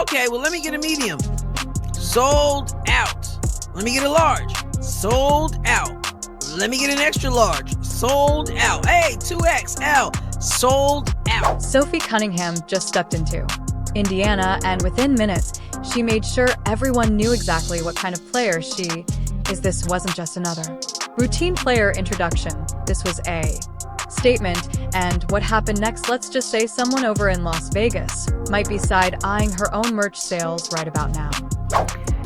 Okay, well, let me get a medium. Sold out. Let me get a large. Sold out. Let me get an extra large. Sold out. Hey, 2XL. Sold out. Sophie Cunningham just stepped into Indiana, and within minutes, she made sure everyone knew exactly what kind of player she is. This wasn't just another routine player introduction. This was a statement. And what happened next? Let's just say someone over in Las Vegas might be side-eyeing her own merch sales right about now.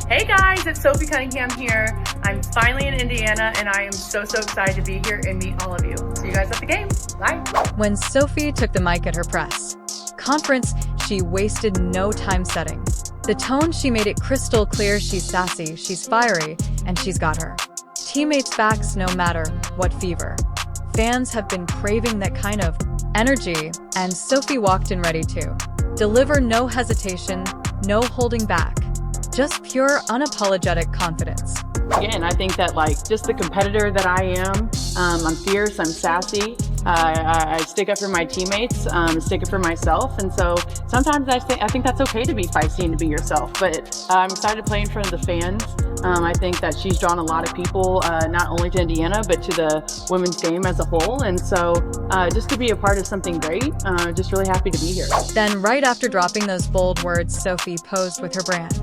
Hey guys, it's Sophie Cunningham here. I'm finally in Indiana and I am so excited to be here and meet all of you. See you guys at the game. Bye. When Sophie took the mic at her press conference, she wasted no time setting the tone. She made it crystal clear she's sassy, she's fiery, and she's got her teammates' backs no matter what. Fever fans have been craving that kind of energy, and Sophie walked in ready to deliver. No hesitation, no holding back, just pure unapologetic confidence. Again, I think that just the competitor that I am, I'm fierce, I'm sassy, I stick up for my teammates, stick up for myself, and so sometimes I think that's okay to be feisty and to be yourself, but I'm excited to play in front of the fans. I think that she's drawn a lot of people, not only to Indiana, but to the women's game as a whole, and so just to be a part of something great, just really happy to be here. Then right after dropping those bold words, Sophie posed with her brand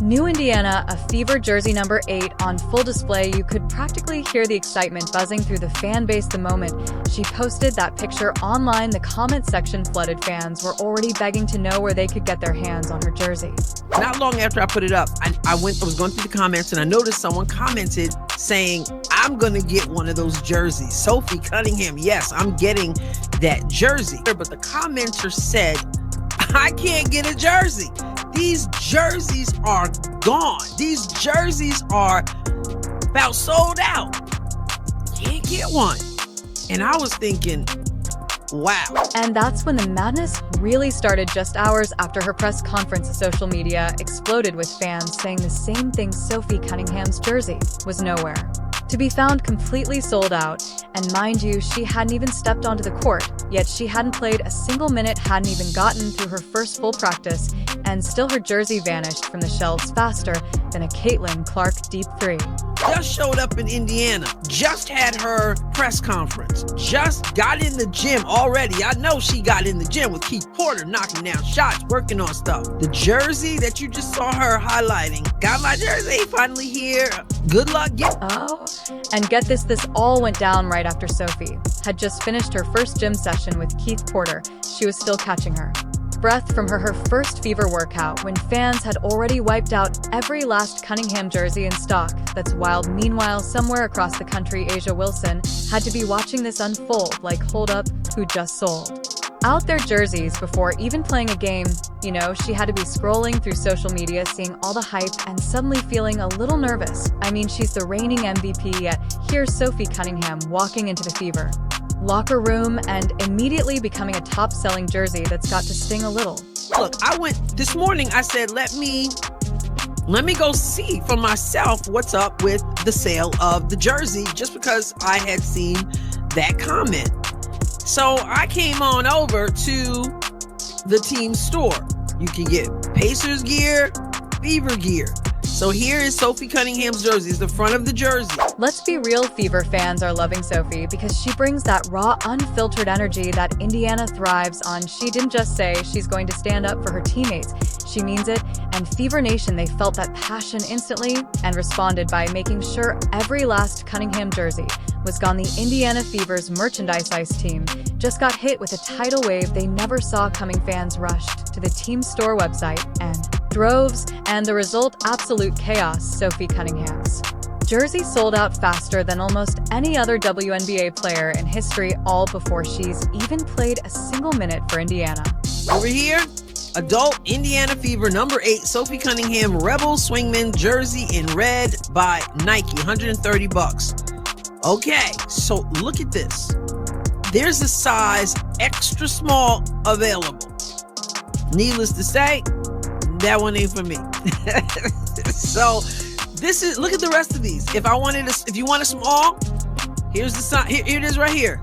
new Indiana, a Fever jersey number 8 on full display. You could practically hear the excitement buzzing through the fan base the moment she posted that picture online. The comment section flooded. Fans were already begging to know where they could get their hands on her jersey. Not long after I put it up, I was going through the comments and I noticed someone commented saying, I'm going to get one of those jerseys. Sophie Cunningham, yes, I'm getting that jersey. But the commenter said, I can't get a jersey. These jerseys are gone. These jerseys are about sold out. Can't get one. And I was thinking, wow. And that's when the madness really started. Just hours after her press conference, social media exploded with fans saying the same thing. Sophie Cunningham's jersey was nowhere to be found, completely sold out. And mind you, she hadn't even stepped onto the court, yet she hadn't played a single minute, hadn't even gotten through her first full practice, and still her jersey vanished from the shelves faster than a Caitlin Clark deep three. Just showed up in Indiana, just had her press conference, just got in the gym already. I know she got in the gym with Keith Porter, knocking down shots, working on stuff. The jersey that you just saw her highlighting, got my jersey, finally here. Good luck. Oh, and get this all went down right after Sophie had just finished her first gym session with Keith Porter. She was still catching her breath from her first Fever workout when fans had already wiped out every last Cunningham jersey in stock. That's wild. Meanwhile, somewhere across the country, Asia Wilson had to be watching this unfold. Hold up, who just sold out their jerseys before even playing a game? She had to be scrolling through social media, seeing all the hype, and suddenly feeling a little nervous. I mean, she's the reigning MVP, yet here's Sophie Cunningham walking into the Fever locker room and immediately becoming a top-selling jersey that's got to sting a little. Look, I went this morning, I said, let me go see for myself what's up with the sale of the jersey, just because I had seen that comment. So I came on over to the team store. You can get Pacers gear, Fever gear. So here is Sophie Cunningham's jersey. It's the front of the jersey. Let's be real, Fever fans are loving Sophie because she brings that raw, unfiltered energy that Indiana thrives on. She didn't just say she's going to stand up for her teammates. She means it, and Fever Nation, they felt that passion instantly and responded by making sure every last Cunningham jersey was gone. The Indiana Fever's merchandise ice team just got hit with a tidal wave they never saw coming. Fans rushed to the team store website and droves, and the result, absolute chaos. Sophie Cunningham's jersey sold out faster than almost any other WNBA player in history, all before she's even played a single minute for Indiana. Over here, adult Indiana Fever number 8 Sophie Cunningham Rebel Swingman jersey in red by Nike, $130. Okay, so look at this. There's a size extra small available. Needless to say, that one ain't for me. So this is, look at the rest of these. If you want a small, here's the sign. Here it is right here.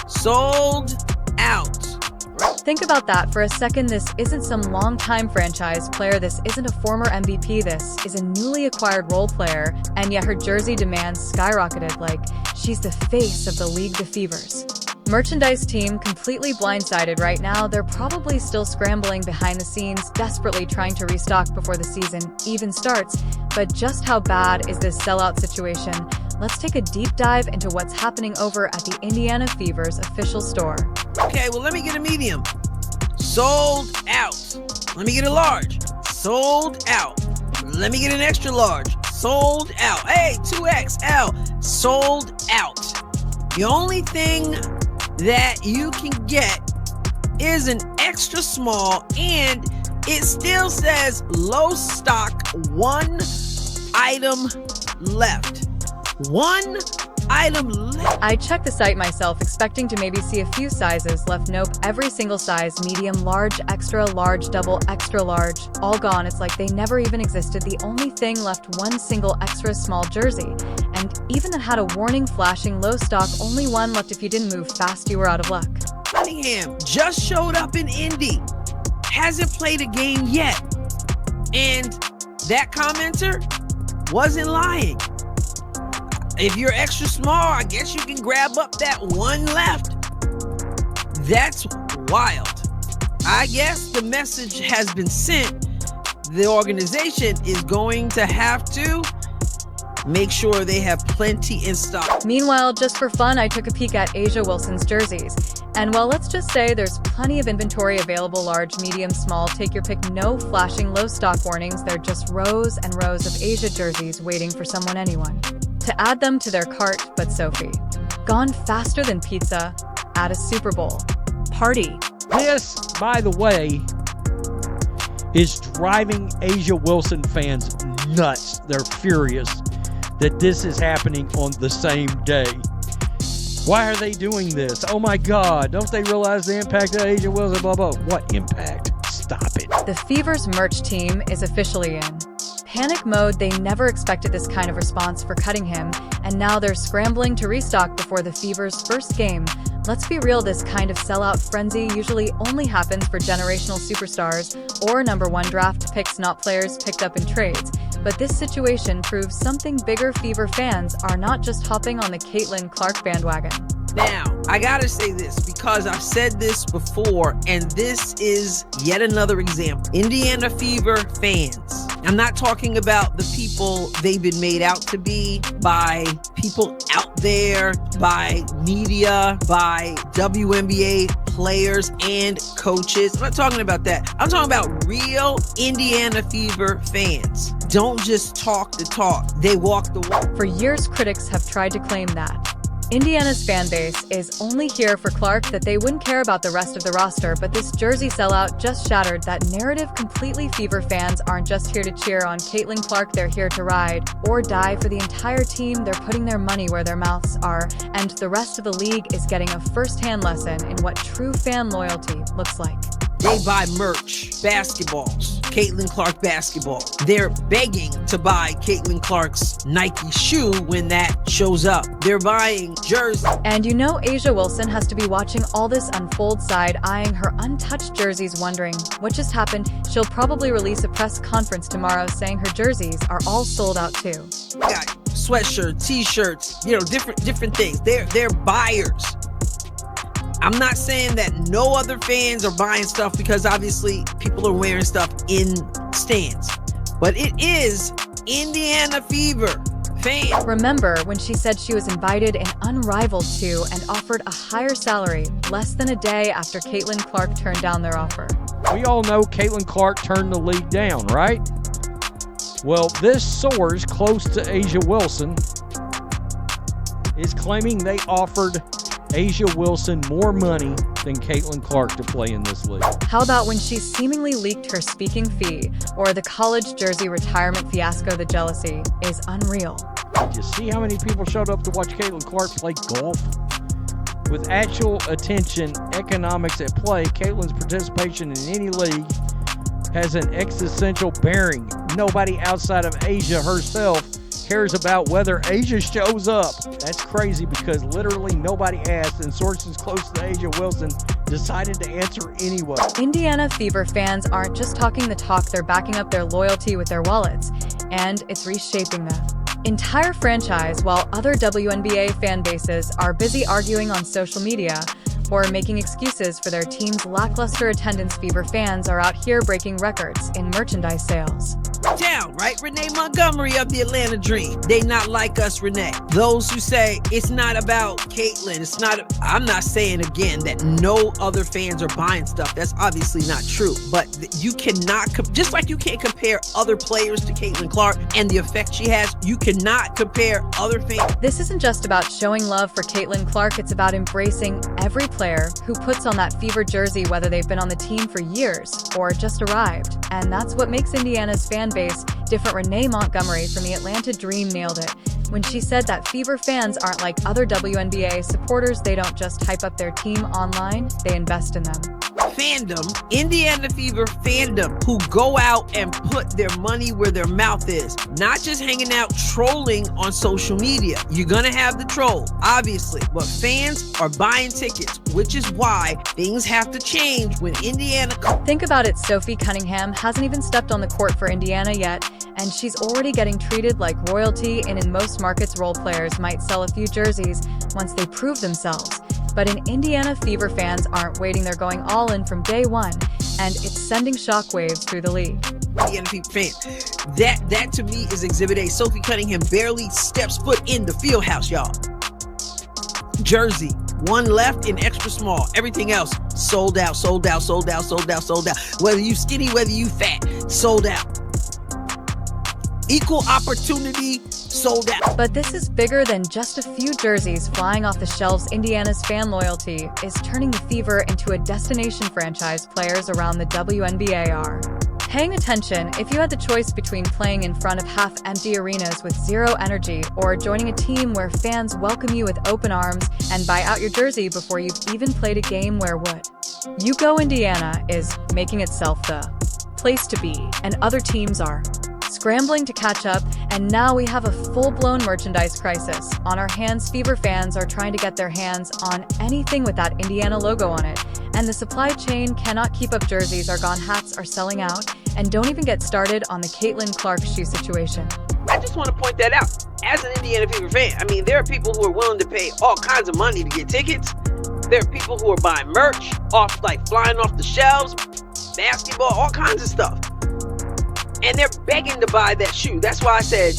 Sold out. Think about that for a second. This isn't some long-time franchise player. This isn't a former MVP. This is a newly acquired role player, and yet her jersey demands skyrocketed like she's the face of the league, the Fevers. Merchandise team completely blindsided right now. They're probably still scrambling behind the scenes, desperately trying to restock before the season even starts. But just how bad is this sellout situation? Let's take a deep dive into what's happening over at the Indiana Fever's official store. Okay, well, let me get a medium. Sold out. Let me get a large. Sold out. Let me get an extra large. Sold out. Hey, 2XL. Sold out. The only thing that you can get is an extra small, and it still says low stock, one item left. One item left. I checked the site myself, expecting to maybe see a few sizes left. Nope, every single size, medium, large, extra large, double, extra large, all gone. It's like they never even existed. The only thing left, one single extra small jersey. And even it had a warning flashing low stock, only one left. If you didn't move fast, you were out of luck. Cunningham just showed up in Indy. Hasn't played a game yet. And that commenter wasn't lying. If you're extra small, I guess you can grab up that one left. That's wild. I guess the message has been sent. The organization is going to have to make sure they have plenty in stock. Meanwhile, just for fun, I took a peek at A'ja Wilson's jerseys. And well, let's just say there's plenty of inventory available, large, medium, small, take your pick, no flashing low stock warnings. They're just rows and rows of A'ja jerseys waiting for someone, anyone, to add them to their cart. But Sophie, gone faster than pizza at a Super Bowl party. This, by the way, is driving A'ja Wilson fans nuts. They're furious that this is happening on the same day. Why are they doing this? Oh my God, don't they realize the impact of A'ja Wilson, blah, blah. What impact? Stop it. The Fever's merch team is officially in panic mode. They never expected this kind of response for Cunningham, and now they're scrambling to restock before the Fever's first game. Let's be real, this kind of sellout frenzy usually only happens for generational superstars or #1 draft picks, not players picked up in trades. But this situation proves something bigger. Fever fans are not just hopping on the Caitlin Clark bandwagon. Now, I gotta say this because I've said this before, and this is yet another example. Indiana Fever fans. I'm not talking about the people they've been made out to be by people out there, by media, by WNBA players and coaches. I'm not talking about that. I'm talking about real Indiana Fever fans. Don't just talk the talk. They walk the walk. For years, critics have tried to claim that Indiana's fan base is only here for Clark, that they wouldn't care about the rest of the roster. But this jersey sellout just shattered that narrative completely. Fever fans aren't just here to cheer on Caitlin Clark. They're here to ride or die for the entire team. They're putting their money where their mouths are, and the rest of the league is getting a first-hand lesson in what true fan loyalty looks like. They buy merch, basketballs, Caitlin Clark basketball. They're begging to buy Caitlin Clark's Nike shoe when that shows up. They're buying jerseys. And you know A'ja Wilson has to be watching all this unfold, side-eyeing her untouched jerseys, wondering what just happened. She'll probably release a press conference tomorrow saying her jerseys are all sold out too. Got sweatshirts, t-shirts, different things. They're buyers. I'm not saying that no other fans are buying stuff, because obviously people are wearing stuff in stands. But it is Indiana Fever fans. Remember when she said she was invited and unrivaled to and offered a higher salary less than a day after Caitlin Clark turned down their offer? We all know Caitlin Clark turned the league down, right? Well, this source close to A'ja Wilson is claiming they offered A'ja Wilson more money than Caitlin Clark to play in this league. How about when she seemingly leaked her speaking fee, or the college jersey retirement fiasco? The jealousy is unreal. Did you see how many people showed up to watch Caitlin Clark play golf? With actual attention, economics at play, Caitlin's participation in any league has an existential bearing. Nobody outside of A'ja herself cares about whether A'ja shows up. That's crazy, because literally nobody asked, and sources close to A'ja Wilson decided to answer anyway. Indiana Fever fans aren't just talking the talk, they're backing up their loyalty with their wallets, and it's reshaping the entire franchise, while other WNBA fan bases are busy arguing on social media or making excuses for their team's lackluster attendance. Fever fans are out here breaking records in merchandise sales. Down, right? Renee Montgomery of the Atlanta Dream. They not like us, Renee. Those who say it's not about Caitlyn, it's not, I'm not saying again that no other fans are buying stuff. That's obviously not true. But you cannot, just like you can't compare other players to Caitlyn Clark and the effect she has, you cannot compare other fans. This isn't just about showing love for Caitlyn Clark, it's about embracing every player who puts on that Fever jersey, whether they've been on the team for years or just arrived. And that's what makes Indiana's fan base different. Renee Montgomery from the Atlanta Dream nailed it when she said that Fever fans aren't like other WNBA supporters. They don't just hype up their team online, they invest in them. Fandom, Indiana Fever fandom, who go out and put their money where their mouth is, not just hanging out trolling on social media. You're gonna have the troll, obviously, but fans are buying tickets, which is why things have to change when Indiana. Think about it, Sophie Cunningham hasn't even stepped on the court for Indiana yet, and she's already getting treated like royalty. And in most markets, role players might sell a few jerseys once they prove themselves. But in Indiana, Fever fans aren't waiting, they're going all in from day one, and it's sending shockwaves through the league. Indiana Fever fan, that to me is Exhibit A. Sophie Cunningham barely steps foot in the field house, y'all. Jersey, one left in extra small. Everything else sold out, sold out, sold out, sold out, sold out. Whether you skinny, whether you fat, sold out. Equal opportunity, sold out. But this is bigger than just a few jerseys flying off the shelves. Indiana's fan loyalty is turning the Fever into a destination franchise. Players around the WNBA are paying attention. If you had the choice between playing in front of half-empty arenas with zero energy or joining a team where fans welcome you with open arms and buy out your jersey before you've even played a game, where would you go? Indiana is making itself the place to be, and other teams are scrambling to catch up, and now we have a full-blown merchandise crisis on our hands. Fever fans are trying to get their hands on anything with that Indiana logo on it, and the supply chain cannot keep up. Jerseys are gone, hats are selling out, and don't even get started on the Caitlyn Clark shoe situation. I just want to point that out. As an Indiana Fever fan, I mean, there are people who are willing to pay all kinds of money to get tickets. There are people who are buying merch off, like flying off the shelves, basketball, all kinds of stuff. And they're begging to buy that shoe. That's why I said,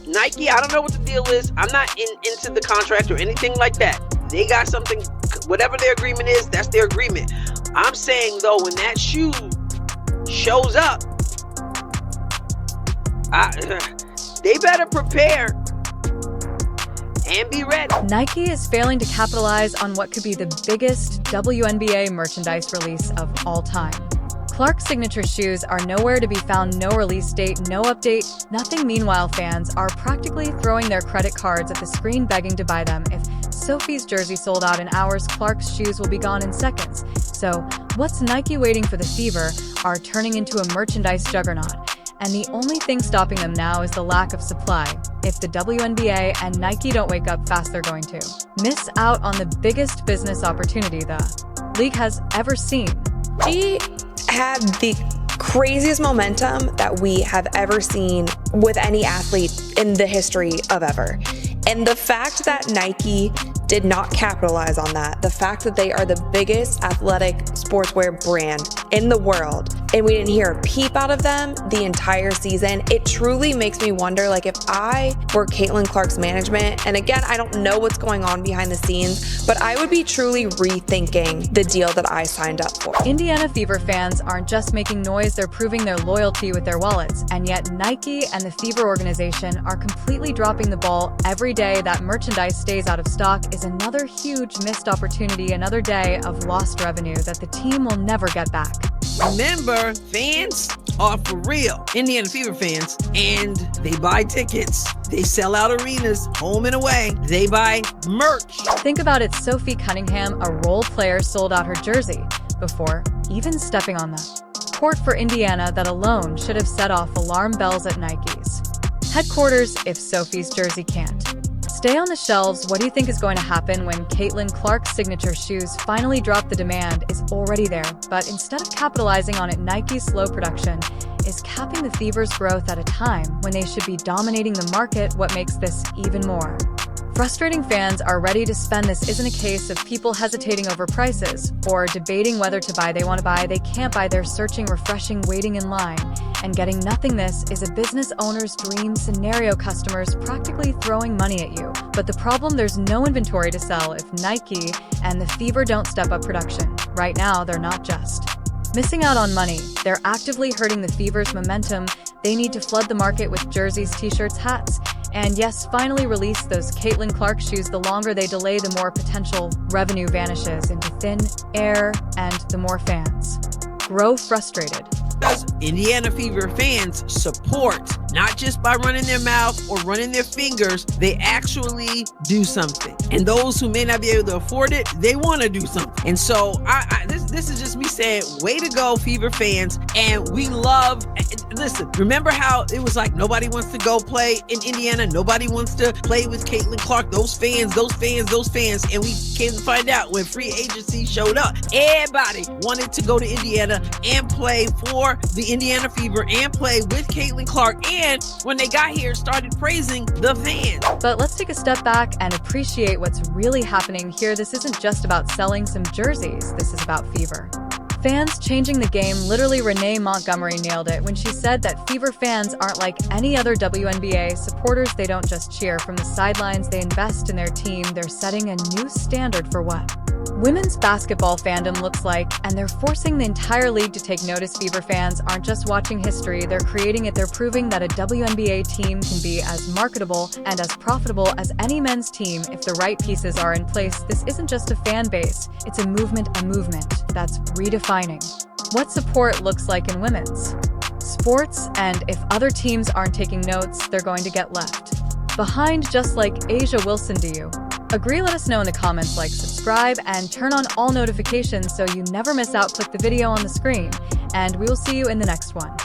Nike, I don't know what the deal is. I'm not into the contract or anything like that. They got something, whatever their agreement is, that's their agreement. I'm saying, though, when that shoe shows up, they better prepare and be ready. Nike is failing to capitalize on what could be the biggest WNBA merchandise release of all time. Clark's signature shoes are nowhere to be found. No release date, no update, nothing. Meanwhile, fans are practically throwing their credit cards at the screen begging to buy them. If Sophie's jersey sold out in hours, Clark's shoes will be gone in seconds. So, what's Nike waiting for? The Fever are turning into a merchandise juggernaut, and the only thing stopping them now is the lack of supply. If the WNBA and Nike don't wake up fast, they're going to miss out on the biggest business opportunity the league has ever seen. She had the craziest momentum that we have ever seen with any athlete in the history of ever. And the fact that Nike did not capitalize on that, the fact that they are the biggest athletic sportswear brand in the world, and we didn't hear a peep out of them the entire season, it truly makes me wonder, like, if I were Caitlyn Clark's management, and again, I don't know what's going on behind the scenes, but I would be truly rethinking the deal that I signed up for. Indiana Fever fans aren't just making noise, they're proving their loyalty with their wallets, and yet Nike and the Fever organization are completely dropping the ball. Every day that merchandise stays out of stock is another huge missed opportunity, another day of lost revenue that the team will never get back. Remember, fans are for real. Indiana Fever fans, and they buy tickets. They sell out arenas, home and away. They buy merch. Think about it, Sophie Cunningham, a role player, sold out her jersey before even stepping on the court for Indiana. That alone should have set off alarm bells at Nike's headquarters. If Sophie's jersey can't Stay on the shelves. What do you think is going to happen when Caitlin Clark's signature shoes finally drop? The demand is already there, but instead of capitalizing on it, Nike's slow production is capping the Fever's growth at a time when they should be dominating the market. What makes this even more frustrating? Fans are ready to spend. This isn't a case of people hesitating over prices or debating whether to buy. They want to buy, they can't buy. They're searching, refreshing, waiting in line, and getting nothing. This is a business owner's dream scenario. Customers practically throwing money at you. But the problem, there's no inventory to sell if Nike and the Fever don't step up production. Right now, they're not just missing out on money, they're actively hurting the Fever's momentum. They need to flood the market with jerseys, t-shirts, hats, and yes, finally release those Caitlin Clark shoes. The longer they delay, the more potential revenue vanishes into thin air, and the more fans grow frustrated. Because Indiana Fever fans support, not just by running their mouth or running their fingers, they actually do something. And those who may not be able to afford it, they want to do something. And so this is just me saying, way to go, Fever fans. And we love, listen, remember how it was like nobody wants to go play in Indiana, nobody wants to play with Caitlin Clark, those fans. And we came to find out when free agency showed up, everybody wanted to go to Indiana and play for the Indiana Fever and play with Caitlin Clark. And when they got here, started praising the fans. But let's take a step back and appreciate what's really happening here. This isn't just about selling some jerseys. This is about Fever fans changing the game. Literally, Renee Montgomery nailed it when she said that Fever fans aren't like any other WNBA supporters. They don't just cheer from the sidelines, they invest in their team. They're setting a new standard for what women's basketball fandom looks like, and they're forcing the entire league to take notice. Fever fans aren't just watching history, they're creating it. They're proving that a WNBA team can be as marketable and as profitable as any men's team if the right pieces are in place. This isn't just a fan base, it's a movement that's redefining what support looks like in women's sports. And if other teams aren't taking notes, they're going to get left behind, just like A'ja Wilson. Do you agree? Let us know in the comments. Like, subscribe, and turn on all notifications so you never miss out. Click the video on the screen, and we will see you in the next one.